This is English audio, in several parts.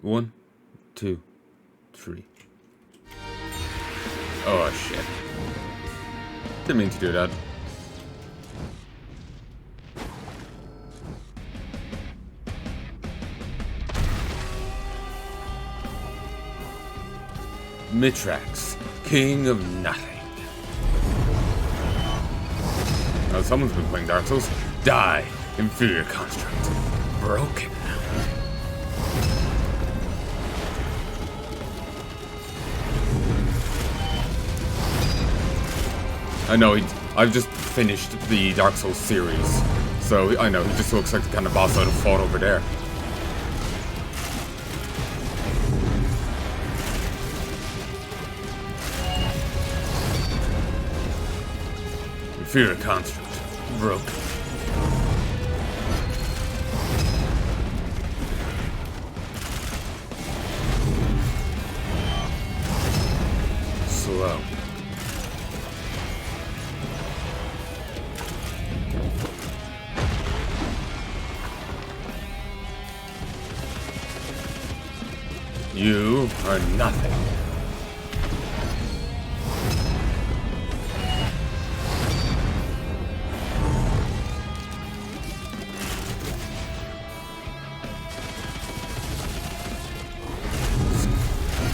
1, 2, 3. Oh shit. Didn't mean to do that. Mitrax, king of nothing. Now someone's been playing Dark Souls. Die, inferior construct. Broken. I know, I've just finished the Dark Souls series, so I know, he just looks like the kind of boss I'd have fought over there. Inferior construct. Broken. Slow. You are nothing.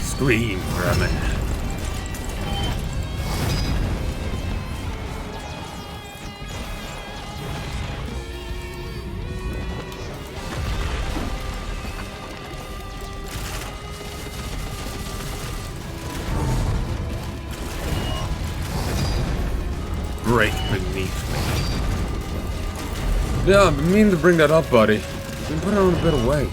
Scream, vermin. Break beneath me. Yeah, I've been meaning to bring that up, buddy. I've been putting on a bit of weight.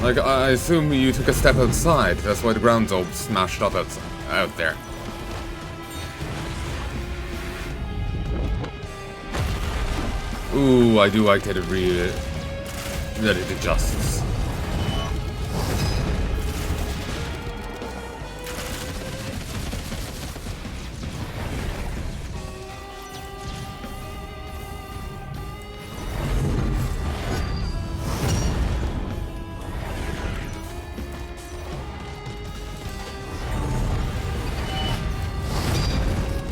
Like, I assume you took a step outside. That's why the ground's all smashed up out there. Ooh, I do like that it adjusts.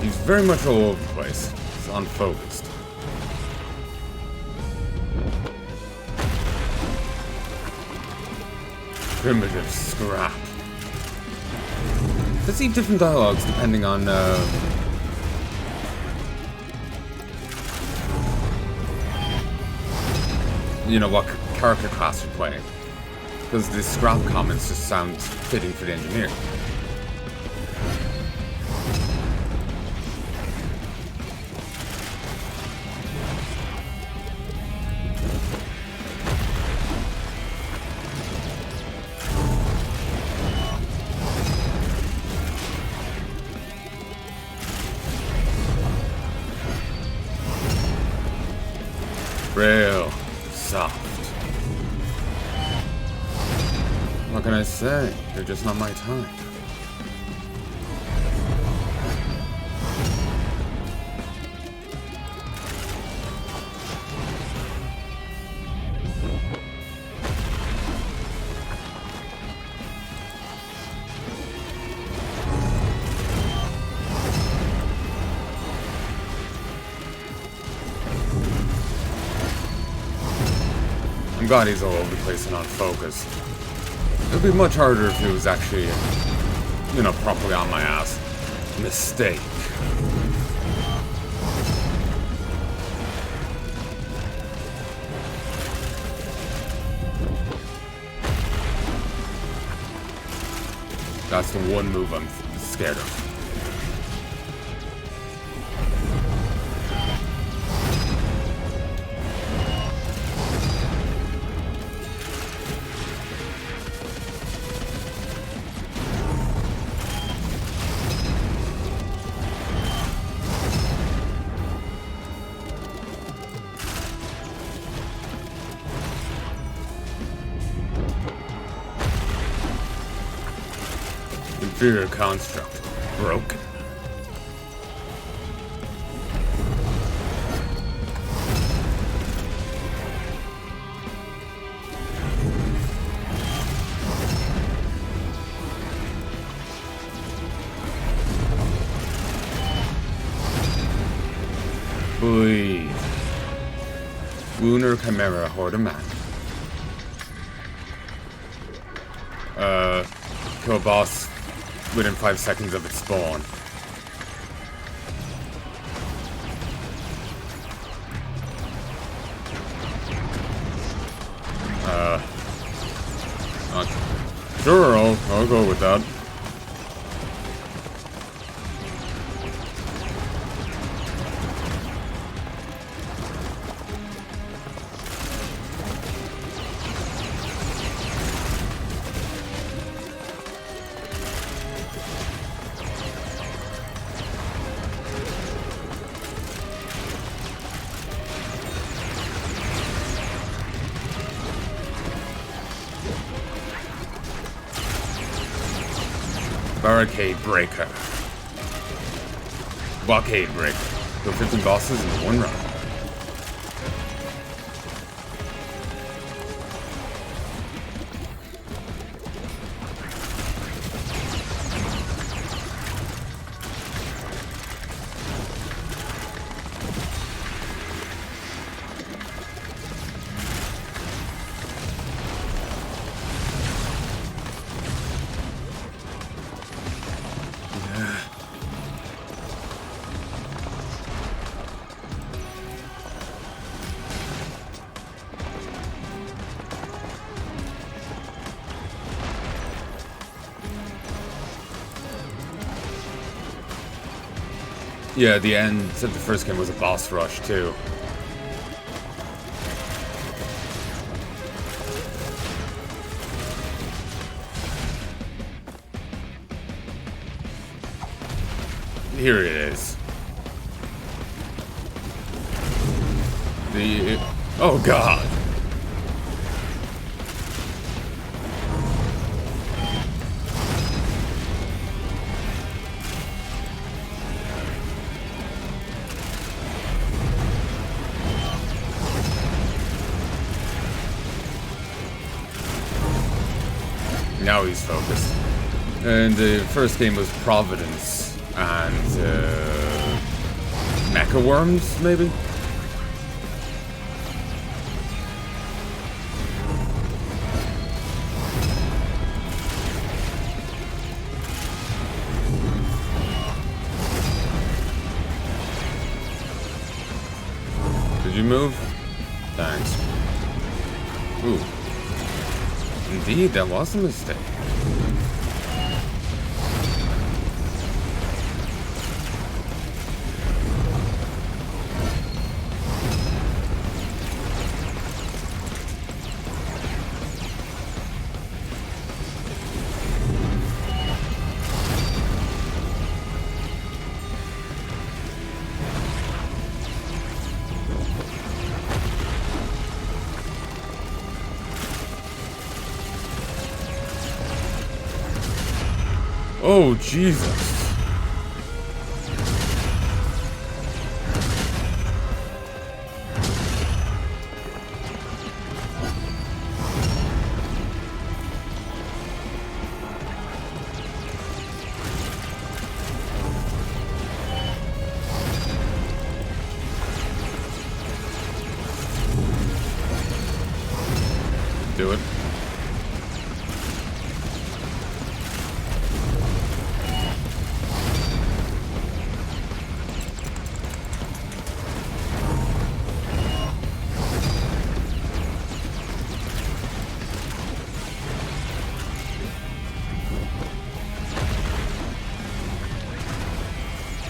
He's very much all over the place. He's unfocused. Primitive scrap. Let's see different dialogues depending on, you know, what character class you're playing. Because the scrap comments just sound fitting for the engineer. Real soft. What can I say? You're just not my type. I'm glad he's all over the place and unfocused. It would be much harder if he was actually, you know, properly on my ass. Mistake. That's the one move I'm scared of. Inferior construct. Broken. Breathe. Lunar Chimera Horde of Man. Kill a boss within 5 seconds of its spawn. Sure, I'll go with that. Barricade Breaker. Blockade Breaker. Kill 15 bosses in one run. Yeah, the end of the first game was a boss rush, too. Here it is. Oh, God. Now he's focused. And the first game was Providence and Mecha Worms, maybe? Did you move? Thanks. Ooh. Indeed, that was a mistake. Oh, Jesus. Do it.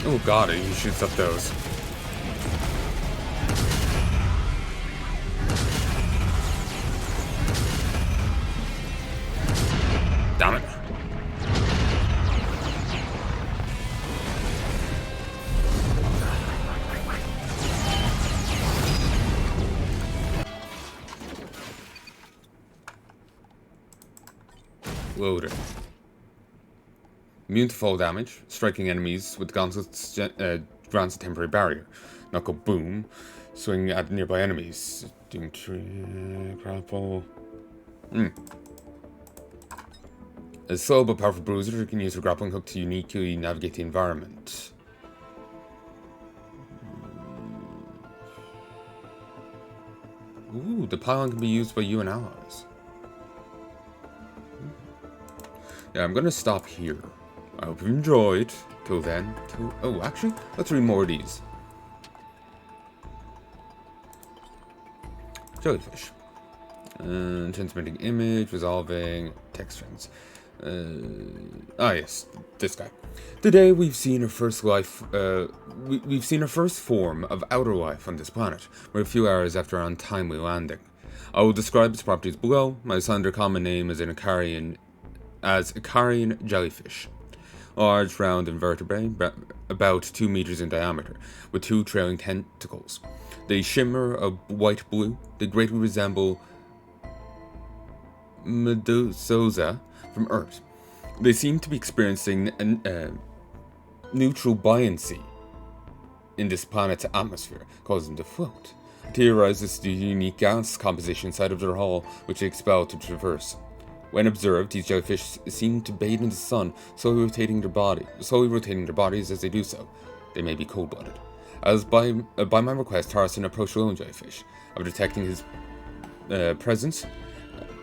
Oh god, he shoots up those. Damn it. Loader. Immune to fall damage, striking enemies with gauntlets grants a temporary barrier. Knuckle boom, swing at nearby enemies. Doing grapple. A slow but powerful bruiser who can use her grappling hook to uniquely navigate the environment. Ooh, the pylon can be used by you and allies. Yeah, I'm gonna stop here. I hope you enjoyed. Till then, oh, actually, let's read more of these. Jellyfish. Transmitting image, resolving text strings. Yes, this guy. Today we've seen our first life. We've seen our first form of outer life on this planet. We're a few hours after our untimely landing. I will describe its properties below. My assigned common name is an Icarian, as Icarian jellyfish. Large, round invertebrate, about 2 meters in diameter, with 2 trailing tentacles. They shimmer a white-blue. They greatly resemble Medusosa from Earth. They seem to be experiencing neutral buoyancy in this planet's atmosphere, causing them to float. I theorize this due to the unique gas composition inside of their hull, which they expel to traverse. When observed, these jellyfish seem to bathe in the sun, slowly rotating their bodies as they do so. They may be cold-blooded. As by my request, Tarzan approached the lone jellyfish. After detecting his presence,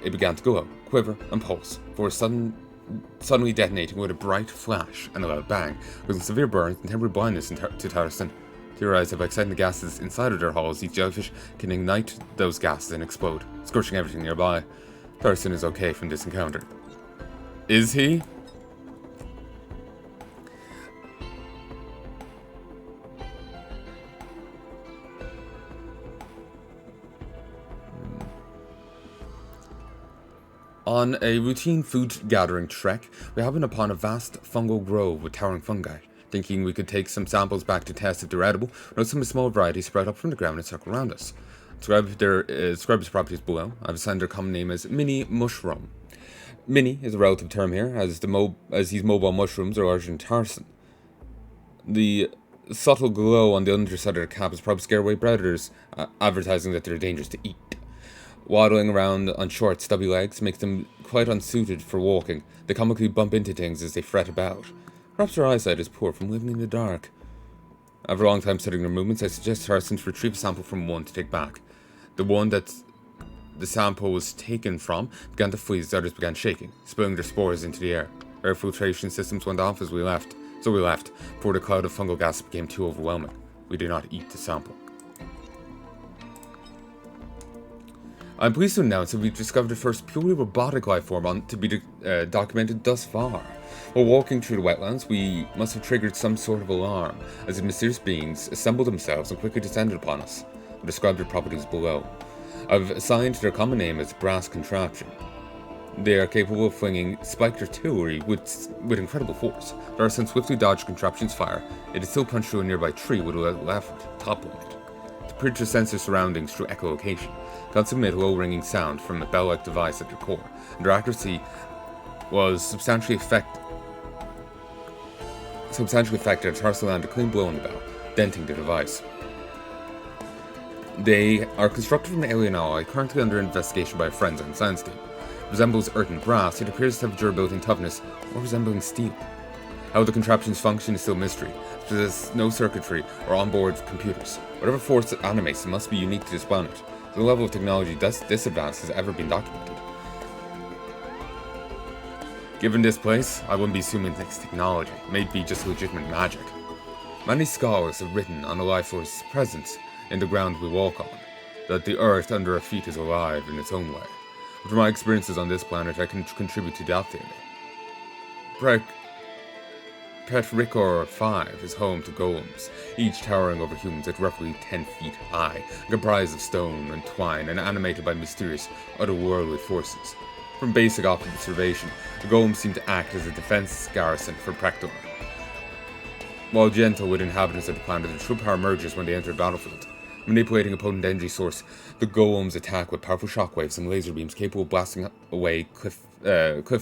it began to glow, quiver, and pulse, before suddenly detonating with a bright flash and a loud bang, causing severe burns and temporary blindness to Tarzan. Theorized that by exciting the gases inside of their hulls, these jellyfish can ignite those gases and explode, scorching everything nearby. Tarzan is okay from this encounter. Is he? On a routine food-gathering trek, we happened upon a vast fungal grove with towering fungi. Thinking we could take some samples back to test if they're edible, noticed some small varieties sprout up from the ground and circle around us. Describe its properties below. I've assigned their common name as Mini Mushroom. Mini is a relative term here, as these mobile mushrooms are larger than Tarzan. The subtle glow on the underside of their cap is probably scare away predators, advertising that they're dangerous to eat. Waddling around on short, stubby legs makes them quite unsuited for walking. They comically bump into things as they fret about. Perhaps their eyesight is poor from living in the dark. After a long time studying their movements, I suggest Tarzan to retrieve a sample from one to take back. The one that the sample was taken from began to freeze, the others began shaking, spilling their spores into the air. Air filtration systems went off as we left, before the cloud of fungal gas became too overwhelming. We did not eat the sample. I'm pleased to announce that we've discovered the first purely robotic life form to be documented thus far. While walking through the wetlands, we must have triggered some sort of alarm, as the mysterious beings assembled themselves and quickly descended upon us. I've described their properties below. I've assigned their common name as Brass Contraption. They are capable of flinging spiked artillery with incredible force. Tarzan swiftly dodged Contraption's fire. It had still punched through a nearby tree with a left toppling it. The creature sensed their surroundings through echolocation. Constantly made a low-ringing sound from a bell-like device at their core, and their accuracy was substantially affected as Tarzan landed a clean blow on the bell, denting the device. They are constructed from an alien alloy currently under investigation by friends on science team. It resembles earth and brass, yet appears to have durability and toughness, or resembling steel. How the contraptions function is still a mystery. It possesses no circuitry or onboard computers. Whatever force that animates them must be unique to this planet. The level of technology this advanced has ever been documented. Given this place, I wouldn't be assuming it's technology. It may be just legitimate magic. Many scholars have written on the life force's presence in the ground we walk on, that the earth under our feet is alive in its own way. From my experiences on this planet, I can contribute to that theory. Petricor 5 is home to golems, each towering over humans at roughly 10 feet high, comprised of stone and twine and animated by mysterious, otherworldly forces. From basic observation, the golems seem to act as a defense garrison for Prector. While gentle with inhabitants of the planet, their true power emerges when they enter the battlefield. Manipulating a potent energy source, the golems attack with powerful shockwaves and laser beams capable of blasting away cliff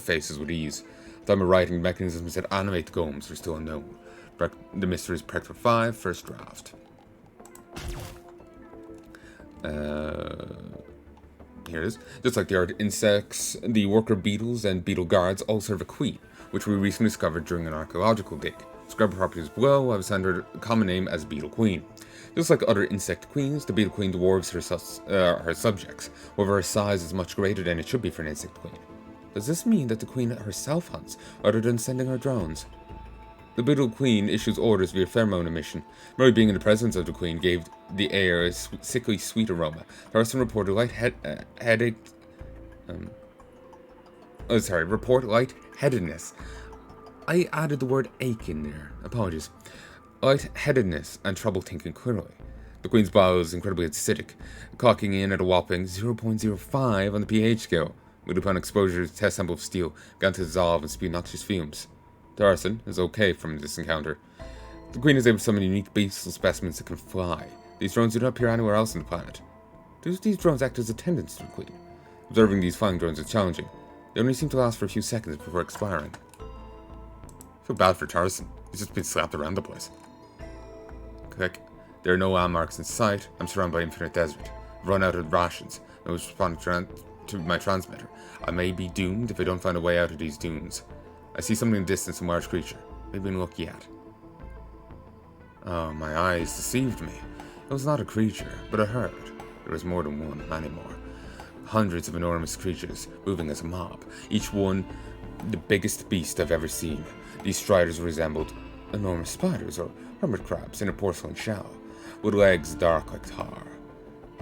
faces with ease. Time of writing, mechanisms that animate the golems are still unknown. The mystery is Prector 5, first draft. Here it is. Just like the art insects, the worker beetles and beetle guards all serve a queen, which we recently discovered during an archaeological dig. Describe properties below. I've assigned her a common name as Beetle Queen. Just like other insect queens, the beetle queen dwarves her subjects. However, her size is much greater than it should be for an insect queen. Does this mean that the queen herself hunts, rather than sending her drones? The beetle queen issues orders via pheromone emission. Merely being in the presence of the queen gave the air a sickly sweet aroma. Tarzan reported report lightheadedness. I added the word ache in there. Apologies. Lightheadedness and trouble thinking clearly. The queen's bile is incredibly acidic, clocking in at a whopping 0.05 on the pH scale. With upon exposure to test sample of steel, began to dissolve and spew noxious fumes. Tarzan is okay from this encounter. The queen is able to summon unique beastly specimens that can fly. These drones do not appear anywhere else on the planet. Do these drones act as attendants to the queen? Observing these flying drones is challenging. They only seem to last for a few seconds before expiring. I feel bad for Tarzan. He's just been slapped around the place. Click. There are no landmarks in sight. I'm surrounded by infinite desert. I've run out of rations. I was responding to my transmitter. I may be doomed if I don't find a way out of these dunes. I see something in the distance, some large creature. Maybe look yet. Oh, my eyes deceived me. It was not a creature, but a herd. There was more than one, many more. Hundreds of enormous creatures, moving as a mob. Each one the biggest beast I've ever seen. These striders resembled enormous spiders or hermit crabs in a porcelain shell, with legs dark like tar.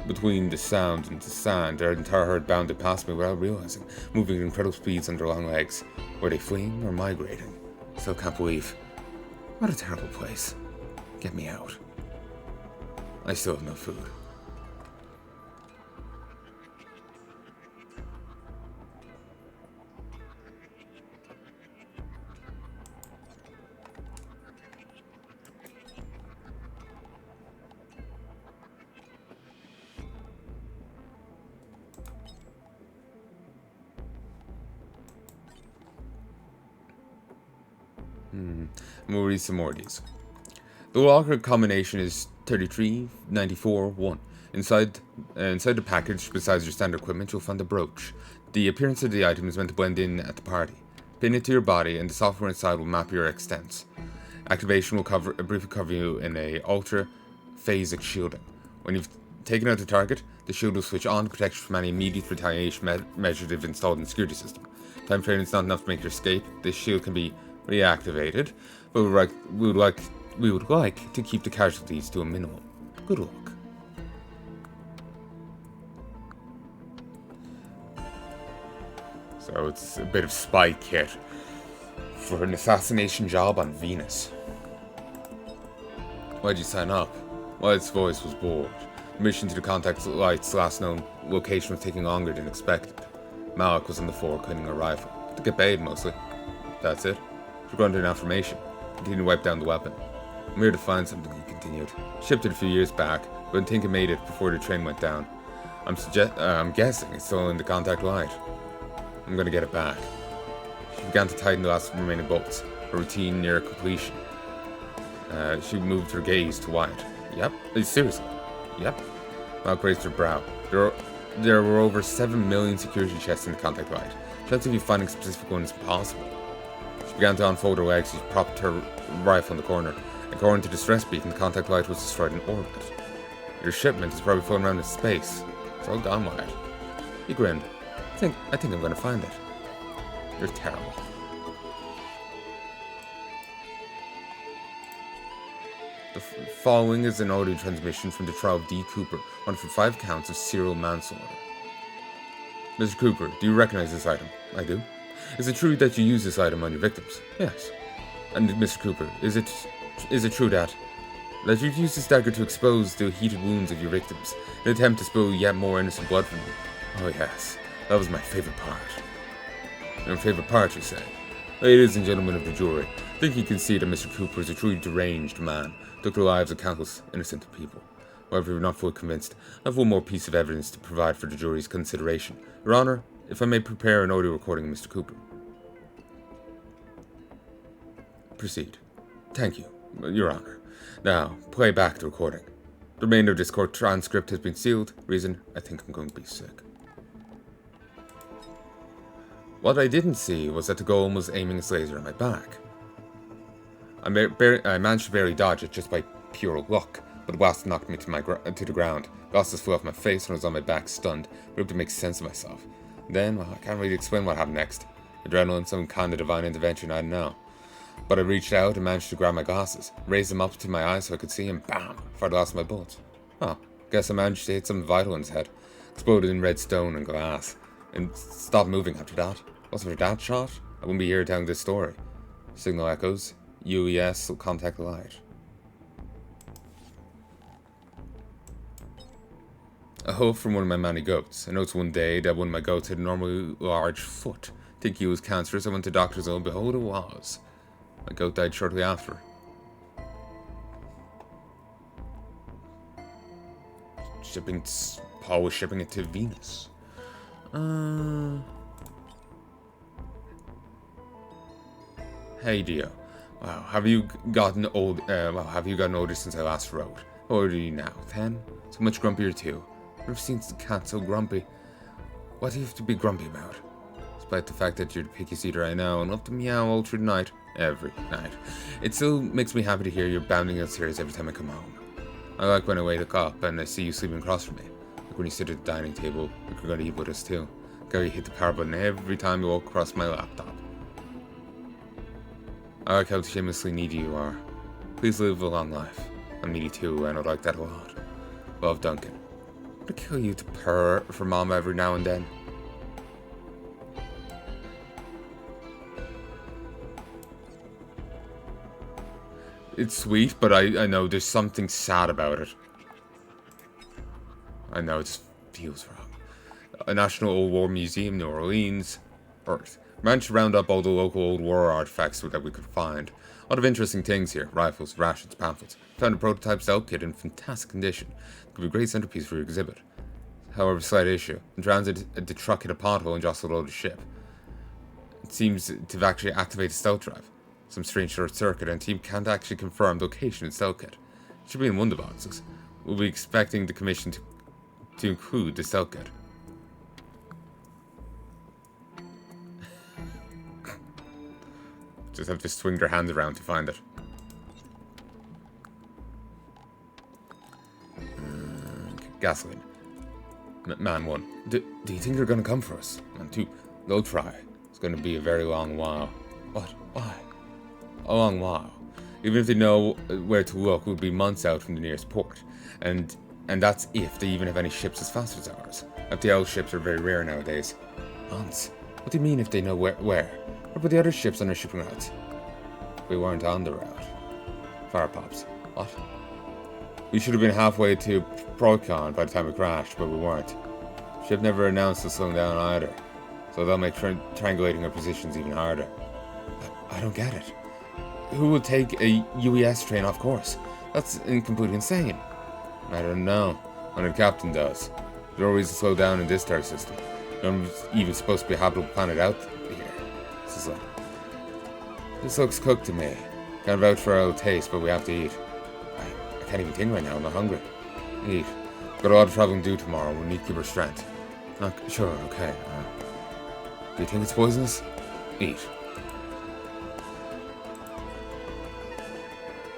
Between the sound and the sand, their entire herd bounded past me without realizing, moving at incredible speeds on their long legs. Were they fleeing or migrating? Still can't believe. What a terrible place. Get me out. I still have no food. We'll read some more of these. The locker combination is 3394-1. Inside the package, besides your standard equipment, you'll find a brooch. The appearance of the item is meant to blend in at the party. Pin it to your body, and the software inside will map your extents. Activation will briefly cover you in a ultra-phasic shielding. When you've taken out the target, the shield will switch on to protect you from any immediate retaliation measures if installed in the security system. Time frame is not enough to make your escape. This shield can be reactivated, but we would like to keep the casualties to a minimum. Good luck. So it's a bit of spy kit for an assassination job on Venus. Why'd you sign up? Wyatt's voice was bored. The mission to the contact light's last known location was taking longer than expected. Malik was on the floor cleaning a rifle. To get paid, mostly. That's it. We're going to an affirmation. Continue to wipe down the weapon. I'm here to find something, he continued. Shipped it a few years back, but I think it made it before the train went down. I'm guessing it's still in the contact light. I'm gonna get it back. She began to tighten the last remaining bolts, a routine near completion. She moved her gaze to Wyatt. Yep. Seriously? Yep. Malk raised her brow. There were over 7 million security chests in the contact light. Chance of you finding a specific one is impossible. She began to unfold her legs. She propped her rifle in the corner. According to the stress beacon, the contact light was destroyed in orbit. Your shipment is probably floating around in space. It's all gone, Wyatt. He grinned. I think I'm gonna find it. You're terrible. The following is an audio transmission from the trial of D. Cooper, one for 5 counts of serial manslaughter. Mr. Cooper, do you recognize this item? I do. Is it true that you use this item on your victims? Yes. And Mr. Cooper, is it true that you use this dagger to expose the heated wounds of your victims, in an attempt to spill yet more innocent blood from them? Oh yes, that was my favorite part. Your favorite part, you say? Ladies and gentlemen of the jury, I think you can see that Mr. Cooper is a truly deranged man, took the lives of countless innocent people. However, if you're not fully convinced, I have one more piece of evidence to provide for the jury's consideration. Your Honor, if I may prepare an audio recording of Mr. Cooper. Proceed. Thank you, Your Honor. Now, play back the recording. The remainder of this court transcript has been sealed. Reason, I think I'm going to be sick. What I didn't see was that the golem was aiming its laser at my back. I managed to barely dodge it just by pure luck. but the blast knocked me to the ground. Glasses flew off my face and I was on my back, stunned, but able to make sense of myself. Then, well, I can't really explain what happened next. Adrenaline, some kind of divine intervention, I don't know. But I reached out and managed to grab my glasses, raised them up to my eyes so I could see, and bam, before I lost my bullets. Oh, guess I managed to hit something vital in his head. Exploded in red stone and glass, and stopped moving after that. Wasn't for that shot, I wouldn't be here telling this story. Signal echoes. UES will contact the light. A hoof from one of my many goats. I noticed one day that one of my goats had a normally large foot. Thinking it was cancerous, I went to doctor's and behold it was. My goat died shortly after. Paul was shipping it to Venus. Hey Dio. Wow, have you gotten older since I last wrote? How old are you now? 10? So much grumpier too. I've never seen the cat so grumpy. What do you have to be grumpy about? Despite the fact that you're the pickiest eater I know and love to meow all through the night. Every night. It still makes me happy to hear you're bounding upstairs every time I come home. I like when I wake up and I see you sleeping across from me. Like when you sit at the dining table, like you're going to eat with us too. Like how you hit the power button every time you walk across my laptop. I like how shamelessly needy you are. Please live a long life. I'm needy too, and I like that a lot. Love, Duncan. Would it kill you to purr for Mom every now and then? It's sweet, but I know there's something sad about it. I know, it just feels wrong. A National Old War Museum, New Orleans, Earth. Managed to round up all the local old war artifacts that we could find. A lot of interesting things here. Rifles, rations, pamphlets. Found a prototype stealth kit in fantastic condition. Could be a great centerpiece for your exhibit. However, slight issue. In transit, the truck hit a pothole and jostled over the ship. It seems to have actually activated the stealth drive. Some strange short circuit, and the team can't actually confirm the location in stealth kit. It should be in wonder boxes. We'll be expecting the commission to include the stealth kit. Just have to swing their hands around to find it. Gasoline. Man 1. Do you think they're gonna come for us? Man 2. They'll try. It's gonna be a very long while. What? Why? A long while. Even if they know where to look, we'll be months out from the nearest port. And that's if they even have any ships as fast as ours. FTL ships are very rare nowadays. Months? What do you mean if they know where? What about the other ships on our shipping routes? We weren't on the route. Fire pops. What? We should have been halfway to Procon by the time we crashed, but we weren't. Ship never announced us slowing down either. So they'll make triangulating our positions even harder. I don't get it. Who will take a UES train off course? That's completely insane. I don't know. Only the captain does. There's always a slow down in this star system. None even supposed to be a habitable planet out here. This looks cooked to me. Can't vouch for our taste, but we have to eat. I can't even think right now. I'm not hungry. Eat. Got a lot of traveling to do tomorrow. We need to keep our strength. Sure, okay. Do you think it's poisonous? Eat.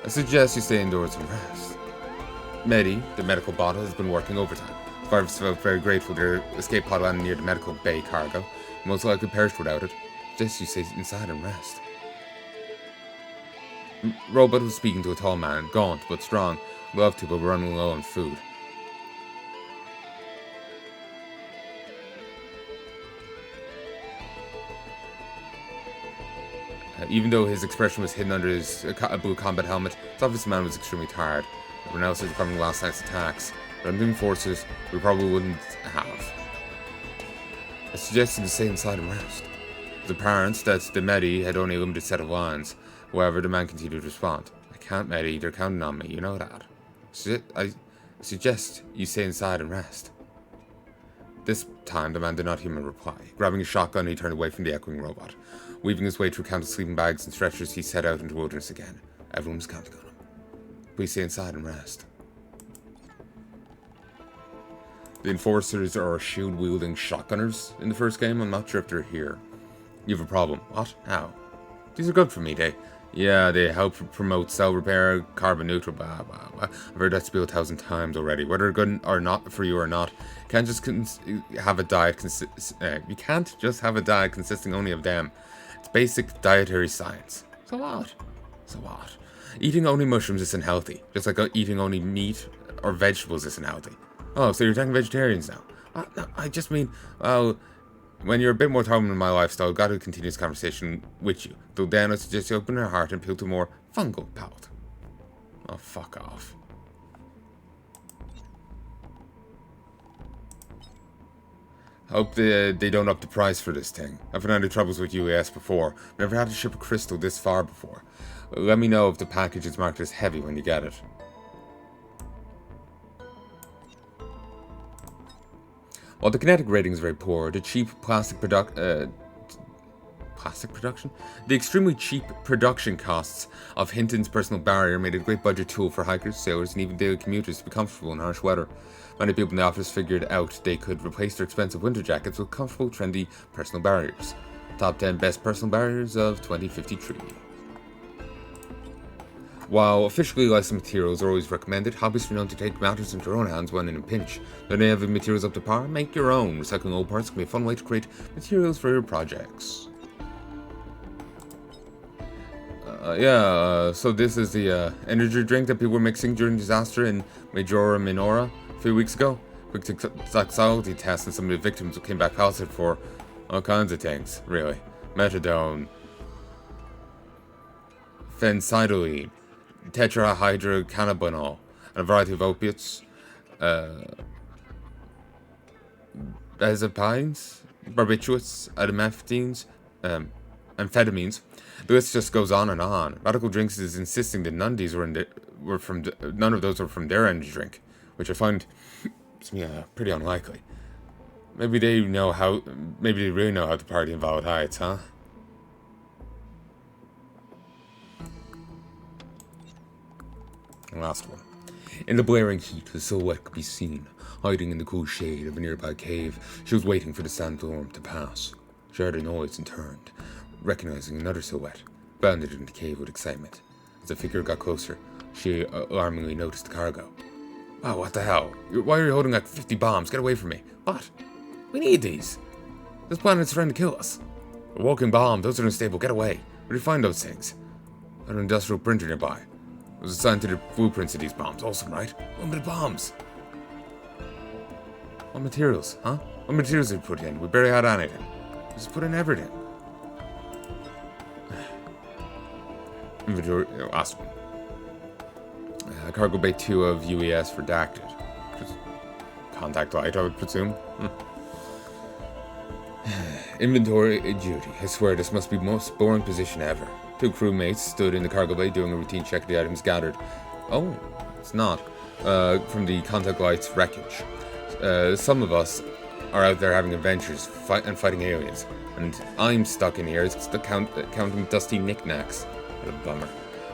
I suggest you stay indoors and rest. Medi, the medical bot, has been working overtime. The Fivers felt very grateful their escape pod landed near the medical bay cargo. Most likely perished without it. Suggest you stay inside and rest. Robot was speaking to a tall man, gaunt but strong. Love to, but we're running low on food. Even though his expression was hidden under his blue combat helmet, it's obvious the man was extremely tired. Everyone else was recovering last night's attacks. But unknown forces we probably wouldn't have. I suggested to stay inside and rest. It was apparent that the Medi had only a limited set of lines. However, the man continued to respond. I can't, Medi, they're counting on me, you know that. I suggest you stay inside and rest. This time, the man did not hear my reply. Grabbing his shotgun, he turned away from the echoing robot. Weaving his way through countless sleeping bags and stretchers, he set out into the wilderness again. Everyone was counting on him. Please stay inside and rest. The enforcers are shield-wielding shotgunners in the first game. I'm not sure if they're here. You have a problem. What? How? These are good for me. They Yeah, they help promote cell repair, carbon neutral, blah, blah, blah. I've heard that spiel 1,000 times already. Whether good or not for you or not, you can't just have a diet you can't just have a diet consisting only of them. It's basic dietary science. So what? So what? Eating only mushrooms isn't healthy, just like eating only meat or vegetables isn't healthy. Oh, so you're talking vegetarians now? No, I just mean, well, when you're a bit more thorough in my lifestyle, I've got to continue this conversation with you. Though then I suggest you open your heart and appeal to a more fungal palate. Oh, fuck off. Hope they don't up the price for this thing. I've had any troubles with UAS before. Never had to ship a crystal this far before. Let me know if the package is marked as heavy when you get it. While the kinetic rating is very poor, the cheap plastic production? The extremely cheap production costs of Hinton's personal barrier made it a great budget tool for hikers, sailors, and even daily commuters to be comfortable in harsh weather. Many people in the office figured out they could replace their expensive winter jackets with comfortable, trendy personal barriers. Top 10 best personal barriers of 2053. While officially licensed materials are always recommended, hobbyists are known to take matters into their own hands when in a pinch. When they have the materials up to par, make your own. Recycling old parts can be a fun way to create materials for your projects. So this is the energy drink that people were mixing during disaster in Majora Minora a few weeks ago. Quick toxicology test, and some of the victims came back positive for all kinds of things, really. Methadone, phencytoline, tetrahydrocannabinol, and a variety of opiates, benzodiazepines, barbiturates, amphetamines. The list just goes on and on. Radical Drinks is insisting that none of these none of those were from their energy drink, which I find pretty unlikely. Maybe they really know how to party in Violet Heights, huh? Last one. In the blaring heat, a silhouette could be seen, hiding in the cool shade of a nearby cave. She was waiting for the sandstorm to pass. She heard a noise and turned, recognizing another silhouette, bounded into the cave with excitement. As the figure got closer, she alarmingly noticed the cargo. Wow, what the hell? Why are you holding like 50 bombs? Get away from me. What? We need these. This planet's trying to kill us. A walking bomb, those are unstable. Get away. Where do you find those things? At an industrial printer nearby. It was assigned to the blueprints of these bombs. Awesome, right? Unlimited bombs. What materials, huh? What materials did we put in? We barely had anything. Just put in everything. Inventory, last one. Cargo Bay 2 of UES redacted. Just contact light, I would presume. Inventory duty. I swear this must be the most boring position ever. 2 crewmates stood in the cargo bay doing a routine check of the items gathered. Oh, it's not. From the contact light's wreckage. Some of us are out there having adventures and fighting aliens. And I'm stuck in here counting dusty knickknacks. What a bummer.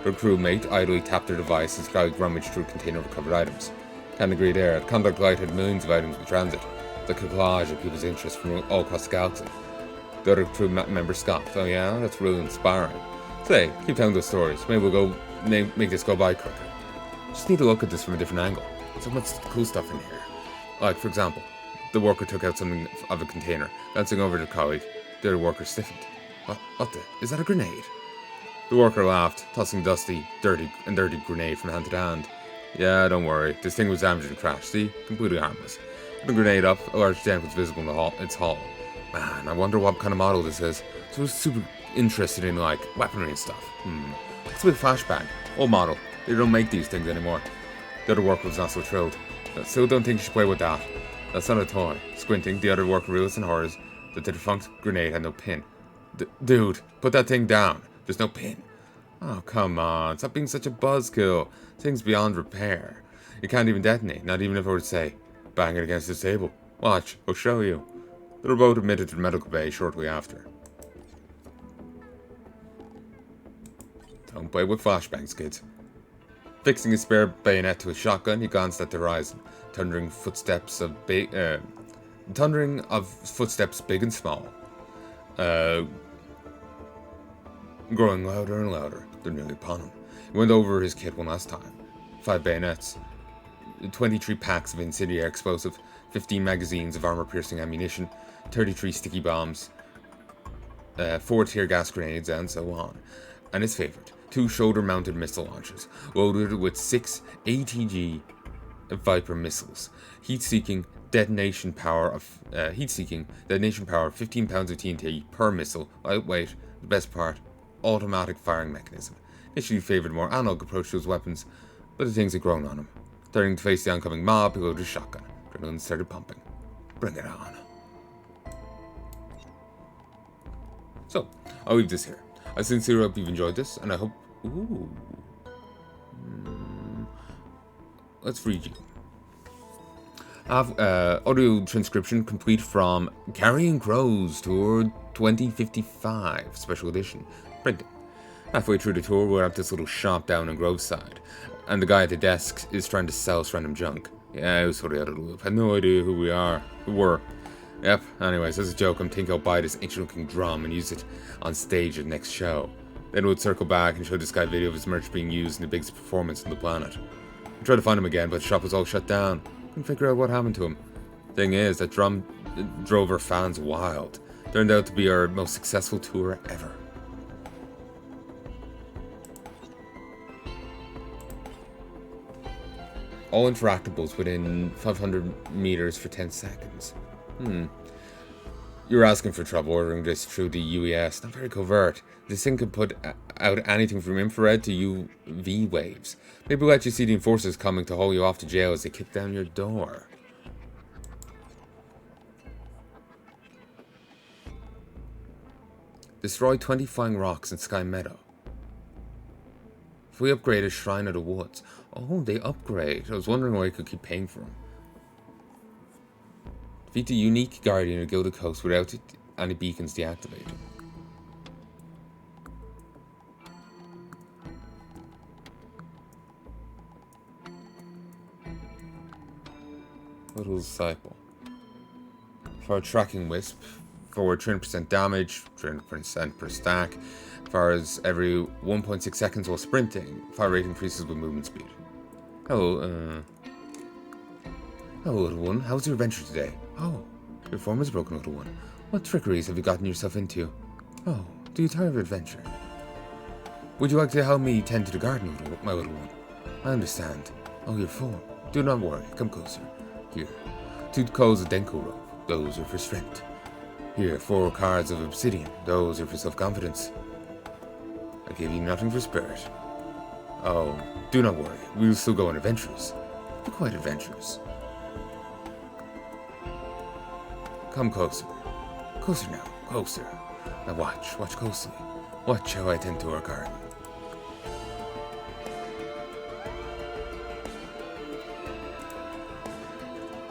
Their crewmate idly tapped their device and slyly rummaged through a container of recovered items. Can't agree there. The contact light had millions of items in transit. The collage of people's interests from all across the galaxy. The other crew member scoffed. Oh yeah, that's really inspiring. Say, keep telling those stories. Maybe we'll go make this go by quicker. Just need to look at this from a different angle. So much cool stuff in here. Like, for example, the worker took out something of a container, glancing over to the colleague. The other worker stiffened. Is that a grenade? The worker laughed, tossing dirty grenade from hand to hand. Yeah, don't worry. This thing was damaged in a crash. See? Completely harmless. Put the grenade up, a large dent was visible in its hull. Man, I wonder what kind of model this is. So I was super interested in, like, weaponry and stuff. It's a bit flashbang. Old model. They don't make these things anymore. The other worker was not so thrilled. I still don't think you should play with that. That's not a toy. Squinting, the other worker realized in horrors that the defunct grenade had no pin. Dude, put that thing down. There's no pin. Oh, come on. Stop being such a buzzkill. This thing's beyond repair. It can't even detonate, not even if I were to say, bang it against this table. Watch, I'll show you. They were both admitted to the medical bay shortly after. Don't play with flashbangs, kids. Fixing his spare bayonet to his shotgun, he glanced at the horizon, thundering footsteps big and small. Growing louder and louder. They're nearly upon him. He went over his kit one last time. 5 bayonets, 23 packs of incendiary explosive, 15 magazines of armor-piercing ammunition, 33 sticky bombs, 4 tear gas grenades, and so on. And his favourite, 2 shoulder-mounted missile launchers, loaded with 6 ATG Viper missiles, heat-seeking detonation power of 15 pounds of TNT per missile, lightweight, the best part, automatic firing mechanism. Initially favoured a more analog approach to his weapons, but the things had grown on him. Turning to face the oncoming mob, he loaded his shotgun. Adrenaline started pumping. Bring it on. So, I'll leave this here. I sincerely hope you've enjoyed this, and I hope... Let's read you. I have audio transcription complete from Carrying Crows Tour 2055 Special Edition. Printing. Halfway through the tour, we're at this little shop down in Groveside, and the guy at the desk is trying to sell us random junk. Yeah, I was sort of out of the loop. Had no idea who we were. Yep, anyways, as a joke, I'm thinking I'll buy this ancient-looking drum and use it on stage at the next show. Then we'll circle back and show this guy a video of his merch being used in the biggest performance on the planet. I tried to find him again, but the shop was all shut down. Couldn't figure out what happened to him. Thing is, that drum drove our fans wild. Turned out to be our most successful tour ever. All interactables within 500 meters for 10 seconds. You're asking for trouble ordering this through the UES. Not very covert. This thing could put out anything from infrared to UV waves. Maybe we'll let you see the enforcers coming to haul you off to jail as they kick down your door. Destroy 20 flying rocks in Sky Meadow. If we upgrade a Shrine of the Woods. Oh, they upgrade. I was wondering why I could keep paying for them. Defeat the unique Guardian of Gilded Coast without any beacons deactivated. Little Disciple. For a tracking wisp, forward 300% damage, 300% per stack. Fires every 1.6 seconds while sprinting. Fire rate increases with movement speed. Hello, little one. How's your adventure today? Oh, your form is broken, little one. What trickeries have you gotten yourself into? Oh, do you tire of adventure? Would you like to help me tend to the garden, my little one? I understand. Oh, your form. Do not worry. Come closer. Here. 2 coals of Denko rope. Those are for strength. Here, 4 cards of obsidian. Those are for self-confidence. I give you nothing for spirit. Oh, do not worry. We will still go on adventures. We're quite adventurous. Come closer. Closer now. Closer. Now watch. Watch closely. Watch how I tend to our garden.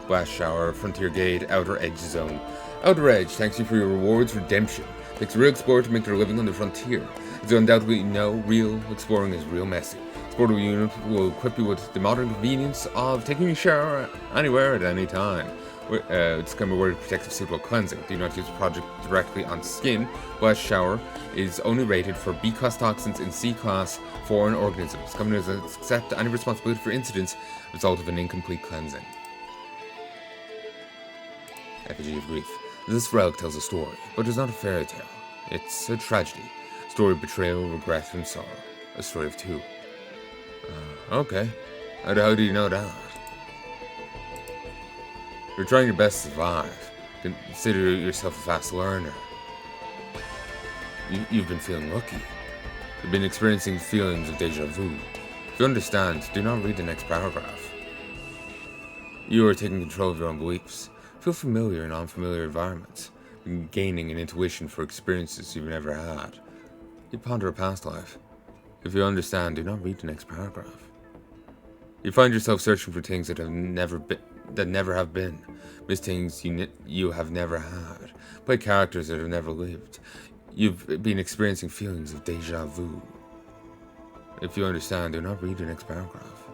Splash Shower, Frontier Gate, Outer Edge Zone. Outer Edge thanks you for your rewards redemption. Takes a real explorer to make their living on the frontier. As you undoubtedly know, real exploring is real messy. Explorer unit will equip you with the modern convenience of taking a shower anywhere at any time. It's kind of a word of protective suit while cleansing. Do not use the project directly on skin. Splash Shower is only rated for B-class toxins and C-class foreign organisms. Companies accept any responsibility for incidents as a result of an incomplete cleansing. Effigy of Grief. This relic tells a story, but it's not a fairy tale. It's a tragedy. A story of betrayal, regret, and sorrow. A story of 2. Okay. How do you know that? You're trying your best to survive. Consider yourself a fast learner. You've been feeling lucky. You've been experiencing feelings of deja vu. If you understand, do not read the next paragraph. You are taking control of your own beliefs. Feel familiar in unfamiliar environments, gaining an intuition for experiences you've never had. You ponder a past life. If you understand, do not read the next paragraph. You find yourself searching for things that never have been, miss things you have never had, play characters that have never lived. You've been experiencing feelings of deja vu. If you understand, do not read the next paragraph.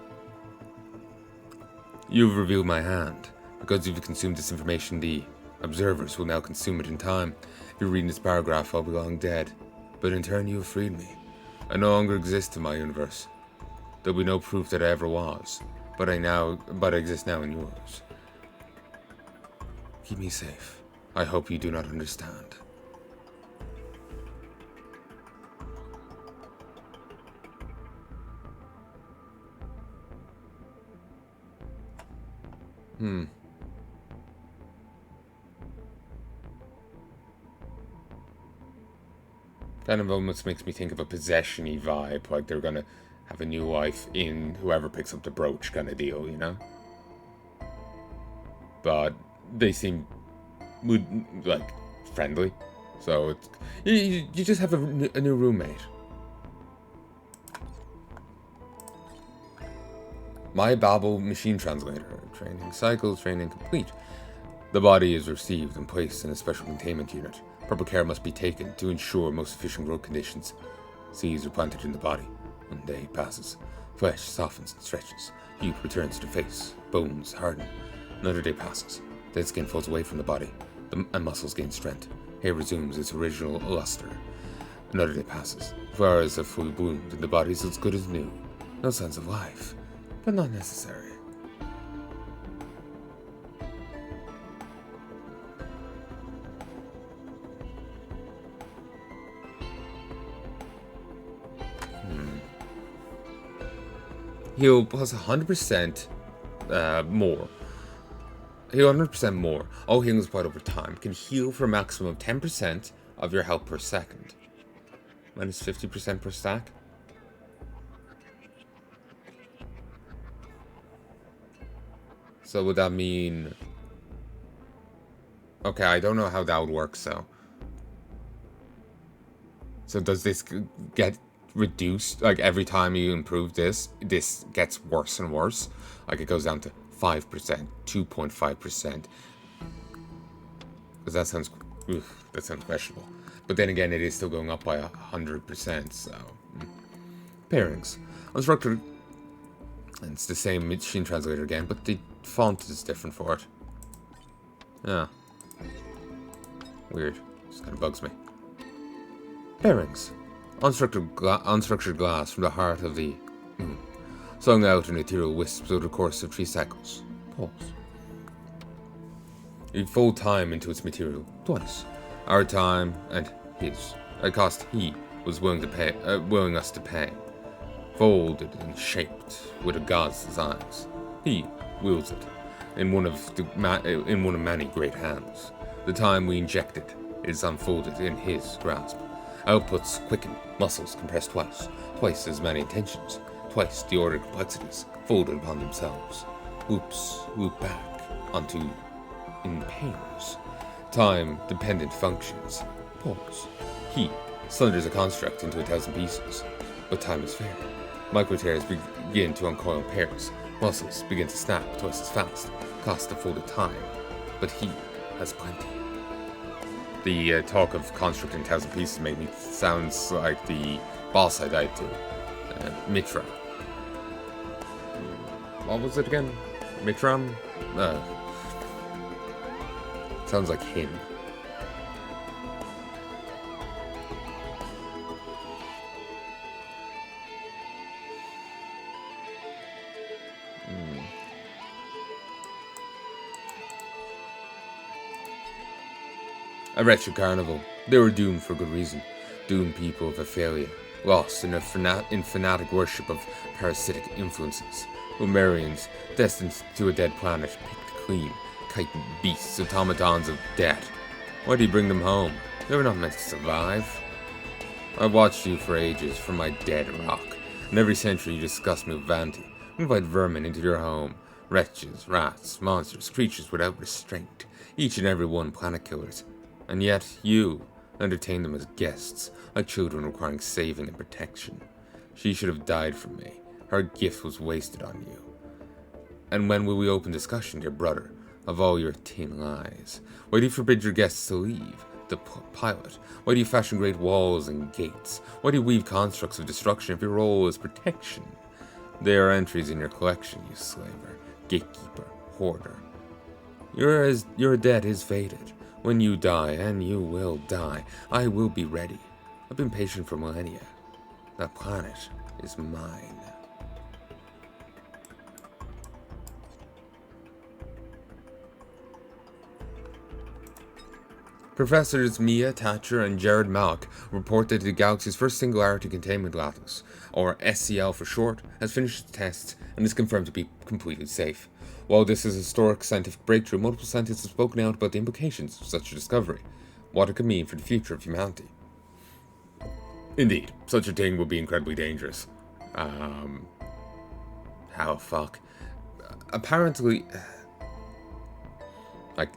You've revealed my hand. Because you've consumed this information, the observers will now consume it in time. If you're reading this paragraph, I'll be long dead. But in turn, you have freed me. I no longer exist in my universe. There'll be no proof that I ever was, but I exist now in yours. Keep me safe. I hope you do not understand. Kind of almost makes me think of a possession-y vibe, like they're gonna have a new life in whoever picks up the brooch kind of deal, you know? But they seem like friendly, so it's you just have a new roommate. My Babel machine translator training complete. The body is received and placed in a special containment unit. Proper care must be taken to ensure most efficient growth conditions. Seeds are planted in the body. One day passes. Flesh softens and stretches. Youth returns to face. Bones harden. Another day passes. Dead skin falls away from the body, and muscles gain strength. Hair resumes its original luster. Another day passes. Flowers have fully bloomed, and the body is as good as new. No signs of life, but not necessary. Heal plus 100% more. Heal 100% more. All healing is applied over time. Can heal for a maximum of 10% of your health per second. Minus 50% per stack. So would that mean... Okay, I don't know how that would work, so... So does this get reduced? Like, every time you improve this gets worse and worse? Like, it goes down to 5%, 2.5%. Because that sounds questionable. But then again, it is still going up by 100%, so... Pairings. Unstructured... And it's the same machine translator again, but the font is different for it. Yeah. Weird. Just kind of bugs me. Pairings. Unstructured glass from the heart of the moon. Sung out in ethereal wisps over the course of 3 cycles. Pause. You fold time into its material twice. Our time and his. A cost he was willing us to pay. Folded and shaped with a god's designs. He wields it in one of many great hands. The time we inject it is unfolded in his grasp. Outputs quicken, muscles compress twice as many intentions, twice the ordered complexities folded upon themselves. Whoop back onto impairs. Time-dependent functions. Pause. He sunders a construct into 1,000 pieces, but time is fair. Micro-tears begin to uncoil pairs. Muscles begin to snap twice as fast. Cost of folded time, but he has plenty. The talk of construct in 1,000 pieces made me sounds like the boss I died to, Mitra. What was it again? Mitram? Sounds like him. A wretched carnival. They were doomed for good reason. Doomed people of Ophelia, lost in fanatic worship of parasitic influences. Lumerians, destined to a dead planet, picked clean, chitin beasts, automatons of death. Why do you bring them home? They were not meant to survive. I watched you for ages from my dead rock, and every century you disgust me with vanity. Invite vermin into your home. Wretches, rats, monsters, creatures without restraint. Each and every one planet killers. And yet, you entertain them as guests, like children requiring saving and protection. She should have died from me. Her gift was wasted on you. And when will we open discussion, dear brother, of all your tin lies? Why do you forbid your guests to leave? The pilot. Why do you fashion great walls and gates? Why do you weave constructs of destruction if your role is protection? There are entries in your collection, you slaver, gatekeeper, hoarder. Your debt is fated. When you die, and you will die, I will be ready. I've been patient for millennia. That planet is mine. Professors Mia Thatcher and Jared Malk report that the galaxy's first Singularity Containment Lattice, or SCL for short, has finished its tests and is confirmed to be completely safe. While this is a historic scientific breakthrough, multiple scientists have spoken out about the implications of such a discovery, what it could mean for the future of humanity. Indeed, such a thing would be incredibly dangerous. How fuck? Apparently, like,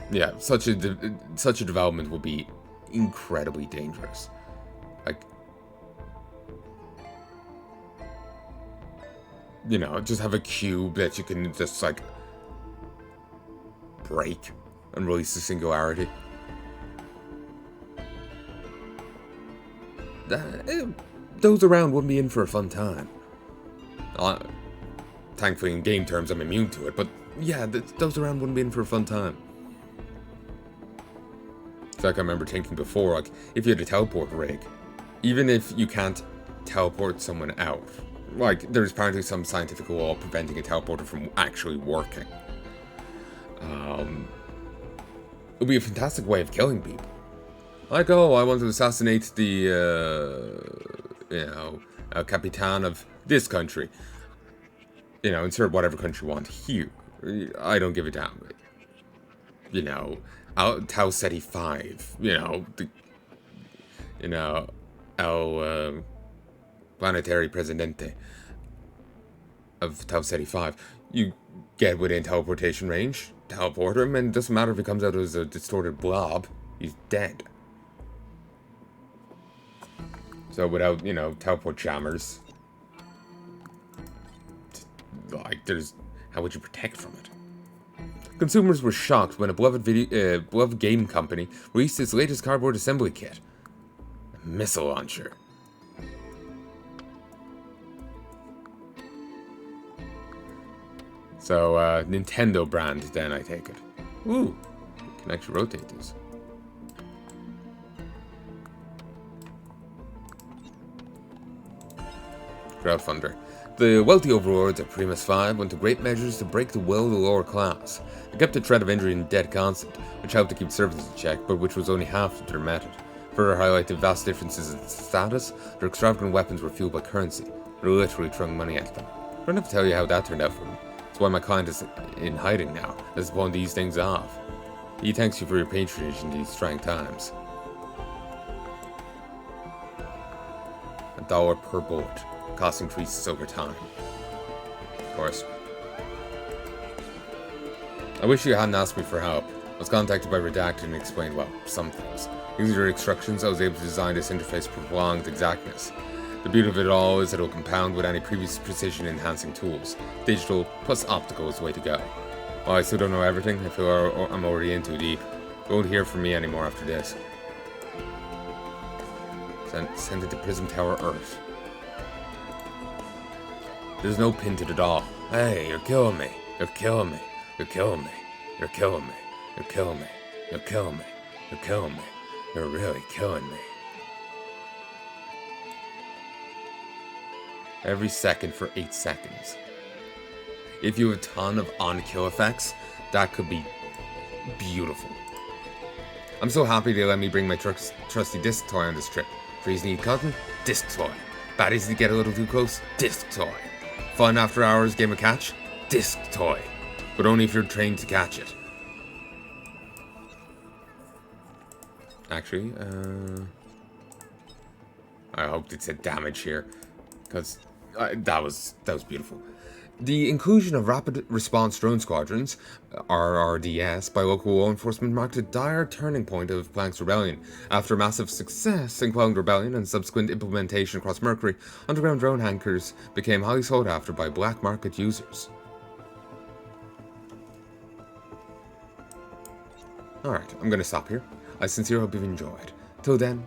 yeah, such a development would be incredibly dangerous. Like, you know, just have a cube that you can just like break and release the singularity. Those around wouldn't be in for a fun time. Thankfully, in game terms, I'm immune to it, but yeah, those around wouldn't be in for a fun time. It's like I remember thinking before, like, if you had a teleport rig, even if you can't teleport someone out, like, there's apparently some scientific law preventing a teleporter from actually working. It would be a fantastic way of killing people. Like, oh, I want to assassinate the, Capitan of this country. You know, insert whatever country you want here. I don't give a damn. You know, Tau Ceti 5. You know, El Planetary Presidente of Tau Ceti 5. You get within teleportation range, teleport him, and it doesn't matter if he comes out as a distorted blob, he's dead. So without, you know, teleport jammers, like, how would you protect from it? Consumers were shocked when a beloved game company released its latest cardboard assembly kit, a missile launcher. So, Nintendo brand then, I take it. Ooh, you can actually rotate this. Crowdfunder. The wealthy overlords at Primus 5 went to great measures to break the will of the lower class. They kept the threat of injury and death constant, which helped to keep services in check, but which was only half of their method. Further highlight the vast differences in status, their extravagant weapons were fueled by currency. They were literally throwing money at them. I don't have to tell you how that turned out for me. That's why my client is in hiding now, as pawn these things off. He thanks you for your patronage in these trying times. $1 per bullet. Cost increases over time. Of course. I wish you hadn't asked me for help. I was contacted by Redacted and explained, well, some things. Using your instructions, I was able to design this interface for prolonged exactness. The beauty of it all is that it will compound with any previous precision-enhancing tools. Digital plus optical is the way to go. While I still don't know everything, I feel I'm already in too deep. You won't hear from me anymore after this. Send it to Prism Tower Earth. There's no pin to the doll. Hey, you're killing me. You're killing me. You're killing me. You're killing me. You're killing me. You're killing me. You're killing me. You're really killing me. Every second for 8 seconds. If you have a ton of on-kill effects, that could be beautiful. I'm so happy they let me bring my trusty disc toy on this trip. Trees need cotton? Disc toy. Baddies that get a little too close? Disc toy. Fun after hours game of catch? Disc toy. But only if you're trained to catch it. Actually, I hoped it said damage here, because that was beautiful. The inclusion of Rapid Response Drone Squadrons, RRDS, by local law enforcement marked a dire turning point of Planck's rebellion. After massive success in quelling rebellion and subsequent implementation across Mercury, underground drone hankers became highly sought after by black market users. Alright, I'm gonna stop here. I sincerely hope you've enjoyed. Till then.